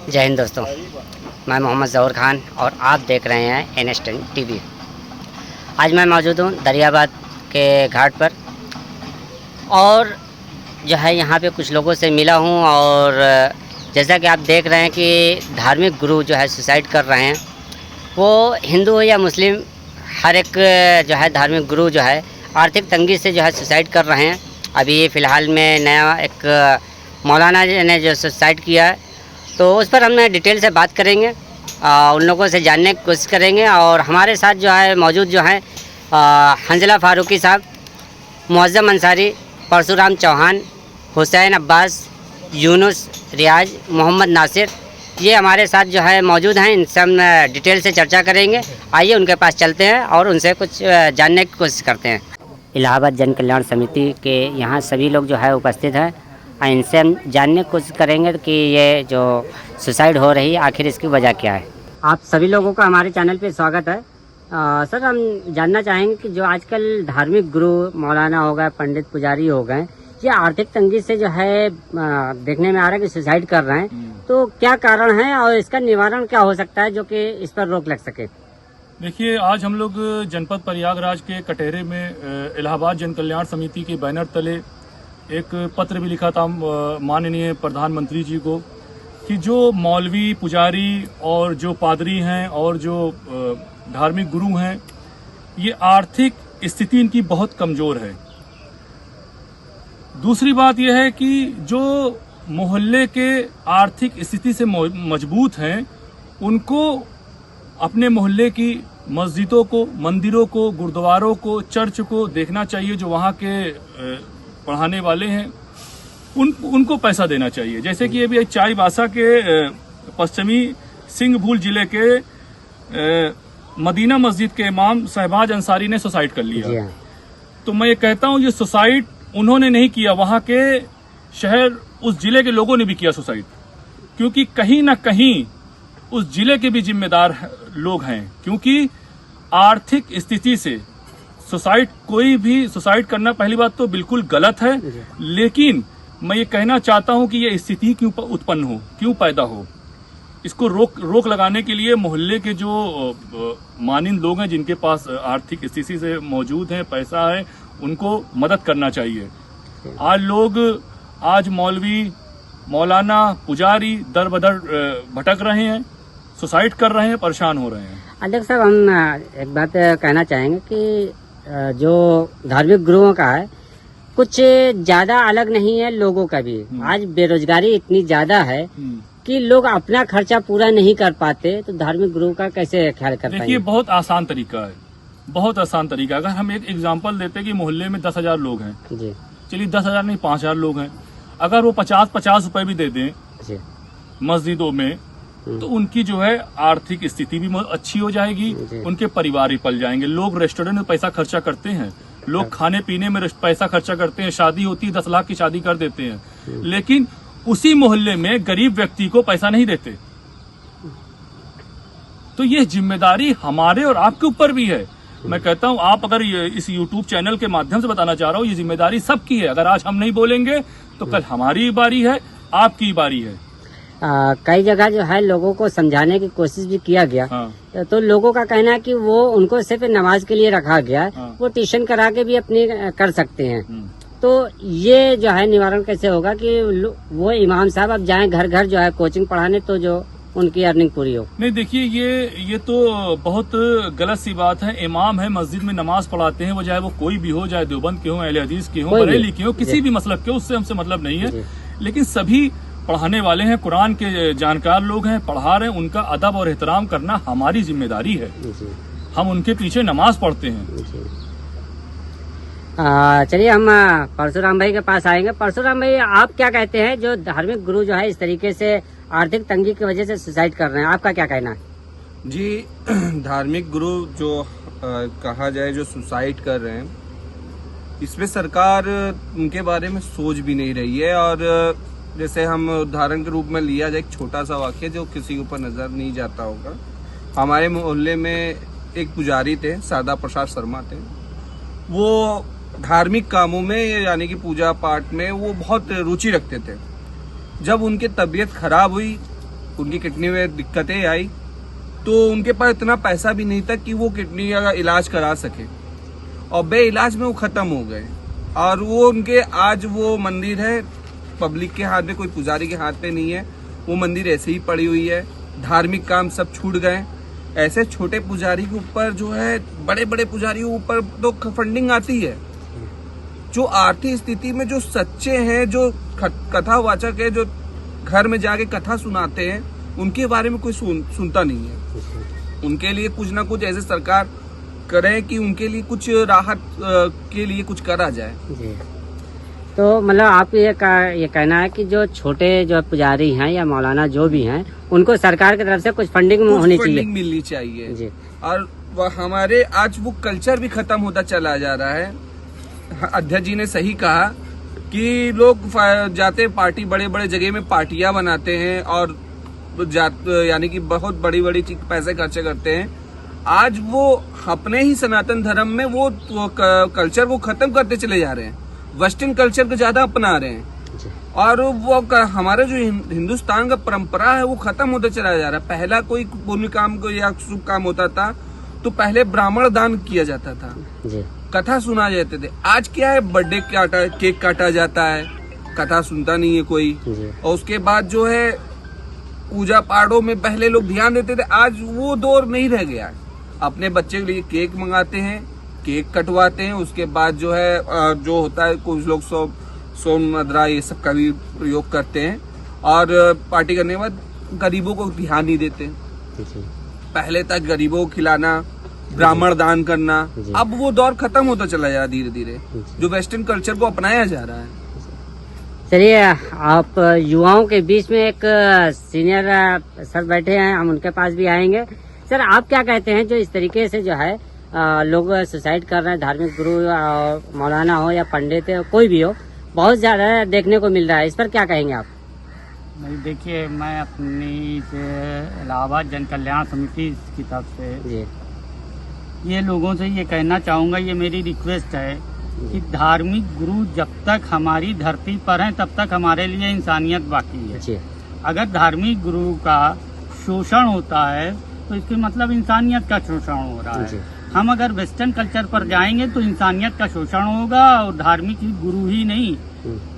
जय हिंद दोस्तों, मैं मोहम्मद ज़हूर खान और आप देख रहे हैं NS10 TV। आज मैं मौजूद हूँ दरियाबाद के घाट पर और जो है यहाँ पे कुछ लोगों से मिला हूँ और जैसा कि आप देख रहे हैं कि धार्मिक गुरु जो है सुसाइड कर रहे हैं। वो हिंदू हो या मुस्लिम, हर एक जो है धार्मिक गुरु जो है आर्थिक तंगी से जो है सुसाइड कर रहे हैं। अभी फ़िलहाल में नया एक मौलाना ने जो सुसाइड किया है, तो उस पर हम डिटेल से बात करेंगे, उन लोगों से जानने की कोशिश करेंगे। और हमारे साथ जो है मौजूद जो हैं हंजला फारूकी साहब, मुअज़्ज़म अंसारी, परशुराम चौहान, हुसैन अब्बास, यूनुस, रियाज, मोहम्मद नासिर, ये हमारे साथ जो है मौजूद हैं। इनसे हम डिटेल से चर्चा करेंगे। आइए उनके पास चलते हैं और उनसे कुछ जानने की कोशिश करते हैं। इलाहाबाद जन कल्याण समिति के यहाँ सभी लोग जो है उपस्थित हैं। इनसे हम जानने की कोशिश करेंगे कि ये जो सुसाइड हो रही है आखिर इसकी वजह क्या है। आप सभी लोगों का हमारे चैनल पे स्वागत है। सर, हम जानना चाहेंगे कि जो आजकल धार्मिक गुरु मौलाना हो गए, पंडित पुजारी हो गए, ये आर्थिक तंगी से जो है देखने में आ रहा है कि सुसाइड कर रहे हैं, तो क्या कारण है और इसका निवारण क्या हो सकता है जो कि इस पर रोक लग सके। देखिए, आज हम लोग जनपद प्रयागराज के कटहरे में इलाहाबाद जन कल्याण समिति के बैनर तले एक पत्र भी लिखा था माननीय प्रधानमंत्री जी को कि जो मौलवी, पुजारी और जो पादरी हैं और जो धार्मिक गुरु हैं, ये आर्थिक स्थिति इनकी बहुत कमजोर है। दूसरी बात यह है कि जो मोहल्ले के आर्थिक स्थिति से मजबूत हैं, उनको अपने मोहल्ले की मस्जिदों को, मंदिरों को, गुरुद्वारों को, चर्च को देखना चाहिए। जो वहाँ के पढ़ाने वाले हैं उनको पैसा देना चाहिए। जैसे कि अभी चाईबासा के पश्चिमी सिंहभूल जिले के मदीना मस्जिद के इमाम शहबाज अंसारी ने सुसाइड कर लिया। तो मैं ये कहता हूँ, ये सुसाइड उन्होंने नहीं किया, वहां के शहर, उस जिले के लोगों ने भी किया सुसाइड, क्योंकि कहीं ना कहीं उस जिले के भी जिम्मेदार लोग हैं। क्योंकि आर्थिक स्थिति से सुसाइड, कोई भी सुसाइड करना पहली बात तो बिल्कुल गलत है, लेकिन मैं ये कहना चाहता हूं कि ये स्थिति क्यों उत्पन्न हो, क्यों पैदा हो, इसको रोक लगाने के लिए मोहल्ले के जो मानिंद लोग हैं, जिनके पास आर्थिक स्थिति से मौजूद है, पैसा है, उनको मदद करना चाहिए। आज मौलवी, मौलाना, पुजारी दर बदर भटक रहे हैं, सुसाइड कर रहे हैं, परेशान हो रहे हैं। अध्यक्ष साहब, हम एक बात कहना चाहेंगे कि जो धार्मिक गुरुओं का है कुछ ज्यादा अलग नहीं है लोगों का भी। आज बेरोजगारी इतनी ज्यादा है कि लोग अपना खर्चा पूरा नहीं कर पाते, तो धार्मिक गुरु का कैसे ख्याल कर पाएंगे। देखिए, बहुत आसान तरीका है, बहुत आसान तरीका। अगर हम एक एग्जांपल देते कि मोहल्ले में 10,000 लोग हैं जी, चलिए 10,000 नहीं 5,000 लोग हैं, अगर वो 50-50 रुपए भी दे दें जी मस्जिदों में, तो उनकी जो है आर्थिक स्थिति भी अच्छी हो जाएगी, उनके परिवार भी पल जाएंगे। लोग रेस्टोरेंट में पैसा खर्चा करते हैं, लोग खाने पीने में पैसा खर्चा करते हैं, शादी होती है 10 लाख की शादी कर देते हैं, लेकिन उसी मोहल्ले में गरीब व्यक्ति को पैसा नहीं देते। तो ये जिम्मेदारी हमारे और आपके ऊपर भी है। मैं कहता हूं, आप अगर इस YouTube चैनल के माध्यम से बताना चाह रहा हूं, ये जिम्मेदारी सबकी है। अगर आज हम नहीं बोलेंगे तो कल हमारी बारी है, आपकी बारी है। कई जगह जो है लोगों को समझाने की कोशिश भी किया गया। तो लोगों का कहना है कि वो उनको सिर्फ नमाज के लिए रखा गया, वो ट्यूशन करा के भी अपनी कर सकते हैं। तो ये जो है निवारण कैसे होगा कि वो इमाम साहब अब जाएं घर घर जो है कोचिंग पढ़ाने, तो जो उनकी अर्निंग पूरी हो। नहीं, देखिए, ये तो बहुत गलत सी बात है। इमाम है, मस्जिद में नमाज पढ़ाते हैं, वो चाहे वो कोई भी हो, चाहे देवबंद के हो, अहले हदीस के हो, बरेली के हो, किसी भी मसलब के, उससे हमसे मतलब नहीं है। लेकिन सभी पढ़ाने वाले हैं, कुरान के जानकार लोग हैं, पढ़ा रहे हैं, उनका अदब और एहतराम करना हमारी जिम्मेदारी है। हम उनके पीछे नमाज पढ़ते हैं। चलिए हम परशुराम भाई के पास आएंगे। परशुराम भाई, आप क्या कहते हैं, जो धार्मिक गुरु जो है इस तरीके से आर्थिक तंगी की वजह से सुसाइड कर रहे हैं, आपका क्या कहना है। जी, धार्मिक गुरु जो कहा जाए जो सुसाइड कर रहे हैं, इसमें सरकार उनके बारे में सोच भी नहीं रही है। और जैसे हम उदाहरण के रूप में लिया जाए, एक छोटा सा वाक्य जो किसी के ऊपर नजर नहीं जाता होगा। हमारे मोहल्ले में एक पुजारी थे, शारदा प्रसाद शर्मा थे। वो धार्मिक कामों में, यानी कि पूजा पाठ में वो बहुत रुचि रखते थे। जब उनकी तबीयत खराब हुई उनकी किडनी में दिक्कतें आई तो उनके पास इतना पैसा भी नहीं था कि वो किडनी का इलाज करा सके, और बे इलाज में वो खत्म हो गए। और वो उनके आज वो मंदिर है पब्लिक के हाथ में, कोई पुजारी के हाथ में नहीं है, वो मंदिर ऐसे ही पड़ी हुई है। धार्मिक काम सब छूट गए। ऐसे छोटे पुजारी के ऊपर जो है, बड़े बड़े पुजारियों के ऊपर तो फंडिंग आती है। जो आर्थिक स्थिति में जो सच्चे हैं, जो कथावाचक है, जो घर में जाके कथा सुनाते हैं, उनके बारे में कोई सुनता नहीं है। उनके लिए कुछ ना कुछ ऐसे सरकार करे कि उनके लिए कुछ राहत के लिए कुछ करा जाए। जी। तो मतलब आप ये कहना है कि जो छोटे जो पुजारी हैं या मौलाना जो भी हैं, उनको सरकार की तरफ से कुछ फंडिंग होनी चाहिए, फंडिंग मिलनी चाहिए जी। और हमारे आज वो कल्चर भी खत्म होता चला जा रहा है। अध्यक्ष जी ने सही कहा कि लोग जाते पार्टी, बड़े बड़े जगह में पार्टियां बनाते हैं और यानी कि बहुत बड़ी बड़ी पैसे खर्चे करते हैं। आज वो अपने ही सनातन धर्म में वो कल्चर को खत्म करते चले जा रहे हैं, वेस्टर्न कल्चर को ज्यादा अपना रहे हैं, और वो हमारा जो हिंदुस्तान का परंपरा है वो खत्म होता चला जा रहा है। पहला कोई पुण्य काम को या शुभ काम होता था तो पहले ब्राह्मण दान किया जाता था, कथा सुना जाते थे। आज क्या है, बर्थडे केक काटा जाता है, कथा सुनता नहीं है कोई। और उसके बाद जो है पूजा पाठों में पहले लोग ध्यान देते थे, आज वो दौर नहीं रह गया है। अपने बच्चे के लिए केक मंगाते हैं, केक कटवाते हैं, उसके बाद जो है जो होता है कुछ लोग सोन मदरा ये सब का भी प्रयोग करते हैं, और पार्टी करने के बाद गरीबों को ध्यान नहीं देते। पहले तक गरीबों को खिलाना, ब्राह्मण दान करना, अब वो दौर खत्म होता चला जा रहा है धीरे धीरे, जो वेस्टर्न कल्चर को अपनाया जा रहा है। चलिए, आप युवाओं के बीच में एक सीनियर सर बैठे हैं, हम उनके पास भी आएंगे। सर, आप क्या कहते हैं जो इस तरीके से जो है लोग सुसाइड कर रहे हैं, धार्मिक गुरु मौलाना हो या पंडित हो, कोई भी हो, बहुत ज्यादा देखने को मिल रहा है, इस पर क्या कहेंगे आप? नहीं, देखिए, मैं अपनी इलाहाबाद जन कल्याण समिति की तरफ से जी ये लोगों से ये कहना चाहूँगा, ये मेरी रिक्वेस्ट है कि धार्मिक गुरु जब तक हमारी धरती पर हैं तब तक हमारे लिए इंसानियत बाकी है जी। अगर धार्मिक गुरु का शोषण होता है तो इसके मतलब इंसानियत का शोषण हो रहा है। हम अगर वेस्टर्न कल्चर पर जाएंगे तो इंसानियत का शोषण होगा, और धार्मिक गुरु ही नहीं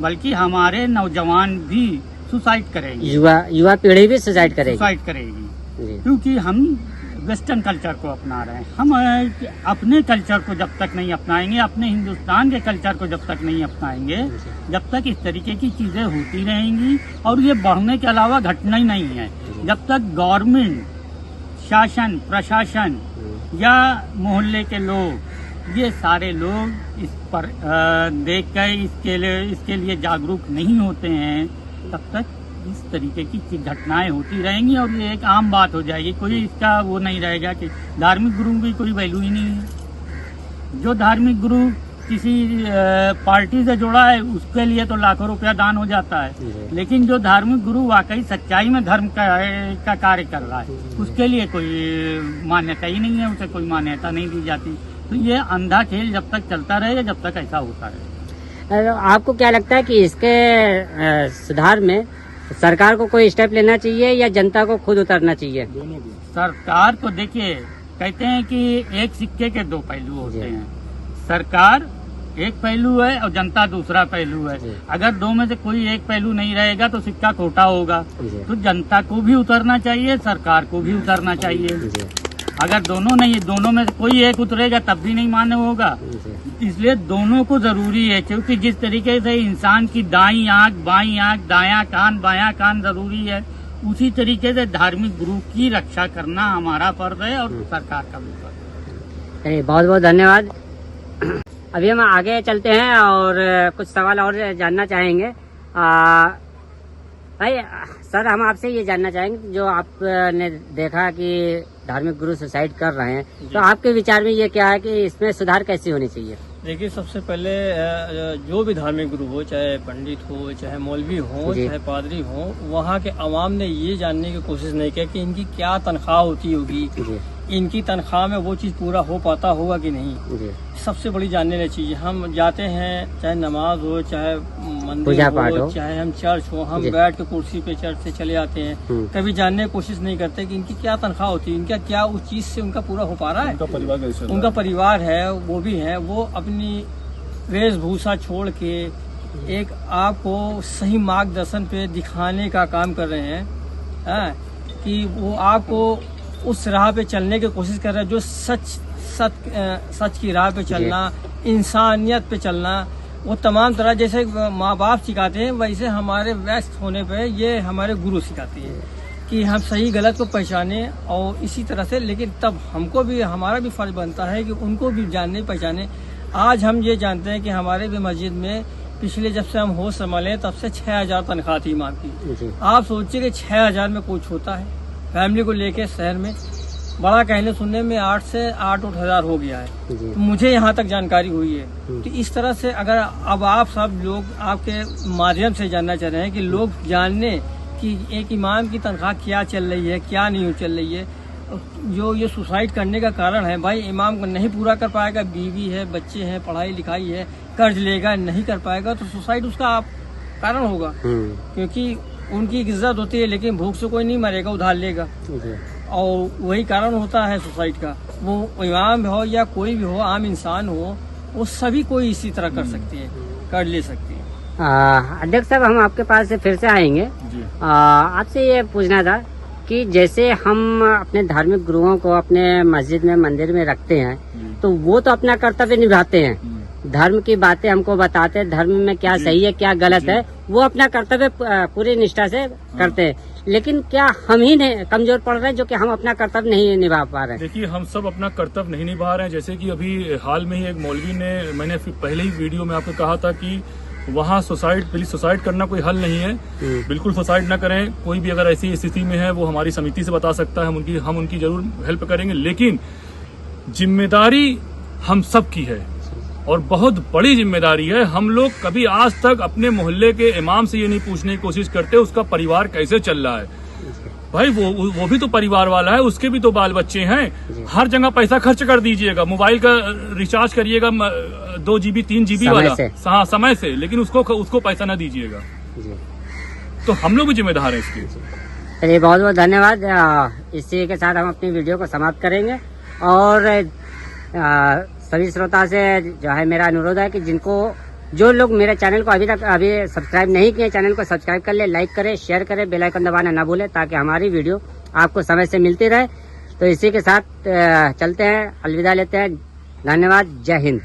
बल्कि हमारे नौजवान भी सुसाइड करेंगे, युवा पीढ़ी भी सुसाइड करेगी क्योंकि हम वेस्टर्न कल्चर को अपना रहे हैं। हम अपने कल्चर को जब तक नहीं अपनाएंगे, अपने हिंदुस्तान के कल्चर को जब तक नहीं अपनाएंगे, जब तक इस तरीके की चीजें होती रहेंगी, और ये बढ़ने के अलावा घटना ही नहीं है। जब तक गवर्नमेंट, शासन, प्रशासन या मोहल्ले के लोग, ये सारे लोग इस पर देख कर इसके लिए जागरूक नहीं होते हैं, तब तक इस तरीके की घटनाएं होती रहेंगी और ये एक आम बात हो जाएगी। कोई इसका वो नहीं रहेगा कि धार्मिक गुरु की कोई वैल्यू ही नहीं है। जो धार्मिक गुरु किसी पार्टी से जुड़ा है उसके लिए तो लाखों रुपया दान हो जाता है, लेकिन जो धार्मिक गुरु वाकई सच्चाई में धर्म का कार्य कर रहा है उसके लिए कोई मान्यता ही नहीं है, उसे कोई मान्यता नहीं दी जाती। तो ये अंधा खेल जब तक चलता रहेगा, जब तक ऐसा होता रहेगा। आपको क्या लगता है कि इसके सुधार में सरकार को कोई स्टेप लेना चाहिए या जनता को खुद उतरना चाहिए? सरकार को देखिए, कहते हैं कि एक सिक्के के दो पहलू होते हैं। सरकार एक पहलू है और जनता दूसरा पहलू है। अगर दो में से कोई एक पहलू नहीं रहेगा तो सिक्का खोटा होगा। तो जनता को भी उतरना चाहिए, सरकार को भी उतरना चाहिए। अगर दोनों में से कोई एक उतरेगा तब भी नहीं मान्य होगा। इसलिए दोनों को जरूरी है, क्योंकि जिस तरीके से इंसान की दाईं आंख, बाईं आंख, दायां कान, बायां कान जरूरी है, उसी तरीके से धार्मिक गुरु की रक्षा करना हमारा फर्ज है और सरकार का भी फर्ज है। बहुत बहुत धन्यवाद। अभी हम आगे चलते हैं और कुछ सवाल और जानना चाहेंगे। भाई सर, हम आपसे ये जानना चाहेंगे, जो आपने देखा कि धार्मिक गुरु सुसाइड कर रहे हैं, तो आपके विचार में ये क्या है कि इसमें सुधार कैसी होनी चाहिए? देखिए, सबसे पहले जो भी धार्मिक गुरु हो, चाहे पंडित हो, चाहे मौलवी हो, चाहे पादरी हो, वहाँ के अवाम ने ये जानने की कोशिश नहीं किया कि इनकी क्या तनख्वाह होती होगी, इनकी तनख्वाह में वो चीज पूरा हो पाता होगा कि नहीं। सबसे बड़ी जानने वाली चीज है। हम जाते हैं, चाहे नमाज हो, चाहे मंदिर पूजा पाठ हो, चाहे हम चर्च हो, हम बैठ के कुर्सी पे चर्च से चले आते हैं। कभी जानने की कोशिश नहीं करते कि इनकी क्या तनख्वाह होती है, इनका क्या उस चीज से उनका पूरा हो पा रहा है। उनका परिवार है, वो भी है, वो अपनी वेशभूषा छोड़ के एक आपको सही मार्गदर्शन पे दिखाने का काम कर रहे हैं, कि वो आपको उस राह पे चलने की कोशिश कर रहे हैं जो सच की राह पे चलना, इंसानियत पे चलना, वो तमाम तरह जैसे माँ बाप सिखाते हैं वैसे हमारे व्यस्त होने पे ये हमारे गुरु सिखाते हैं कि हम सही गलत को पहचाने। और इसी तरह से लेकिन तब हमको भी, हमारा भी फर्ज बनता है कि उनको भी जानने पहचाने। आज हम ये जानते हैं कि हमारे भी मस्जिद में पिछले जब से हम होश संभाले तब से 6000 तनख्वाह थी इमाम की। आप सोचिए कि 6000 में कुछ होता है फैमिली को लेके शहर में, बड़ा कहने सुनने में 8 से 8-8 हो गया है। तो मुझे यहाँ तक जानकारी हुई है। तो इस तरह से अगर अब आप सब लोग आपके माध्यम से जानना चाह रहे हैं कि लोग जानने कि एक इमाम की तनख्वाह क्या चल रही है, क्या नहीं चल रही है। जो ये सुसाइड करने का कारण है, भाई इमाम नहीं पूरा कर पाएगा, बीवी है, बच्चे हैं, पढ़ाई लिखाई है, कर्ज लेगा, नहीं कर पाएगा तो सुसाइड उसका कारण होगा। क्योंकि उनकी इज्जत होती है, लेकिन भूख से कोई नहीं मरेगा, उधार लेगा, और वही कारण होता है सुसाइड का। वो इमाम हो या कोई भी हो, आम इंसान हो, वो सभी कोई इसी तरह कर सकते हैं, कर ले सकते हैं। अध्यक्ष साहब, हम आपके पास से फिर से आएंगे। आपसे ये पूछना था कि जैसे हम अपने धार्मिक गुरुओं को अपने मस्जिद में, मंदिर में रखते हैं, तो वो तो अपना कर्तव्य निभाते हैं, धर्म की बातें हमको बताते हैं, धर्म में क्या सही है क्या गलत है, वो अपना कर्तव्य पूरी निष्ठा से करते हैं। लेकिन क्या हम ही कमजोर पड़ रहे हैं जो कि हम अपना कर्तव्य नहीं निभा पा रहे हैं? देखिए, हम सब अपना कर्तव्य नहीं निभा रहे हैं। जैसे कि अभी हाल में ही एक मौलवी ने, मैंने पहले ही वीडियो में आपको कहा था कि वहाँ सुसाइड करना कोई हल नहीं है, बिल्कुल सुसाइड न करें। कोई भी अगर ऐसी स्थिति में है वो हमारी समिति से बता सकता है, हम उनकी जरूर हेल्प करेंगे। लेकिन जिम्मेदारी हम सब की है और बहुत बड़ी जिम्मेदारी है। हम लोग कभी आज तक अपने मोहल्ले के इमाम से ये नहीं पूछने की कोशिश करते उसका परिवार कैसे चल रहा है। भाई वो भी तो परिवार वाला है, उसके भी तो बाल बच्चे हैं। हर जगह पैसा खर्च कर दीजिएगा, मोबाइल का रिचार्ज करिएगा 2 GB 3 GB वाला, हाँ समय से, लेकिन उसको पैसा ना दीजिएगा। तो हम लोग भी जिम्मेदार हैं इसके। चलिए, बहुत बहुत धन्यवाद। इसी के साथ हम अपनी वीडियो को समाप्त करेंगे। और सभी श्रोता से जो है मेरा अनुरोध है कि जो लोग मेरे चैनल को अभी सब्सक्राइब नहीं किए, चैनल को सब्सक्राइब कर ले, लाइक करें, शेयर करें, बेल आइकन दबाना ना भूलें, ताकि हमारी वीडियो आपको समय से मिलती रहे। तो इसी के साथ चलते हैं, अलविदा लेते हैं। धन्यवाद। जय हिंद।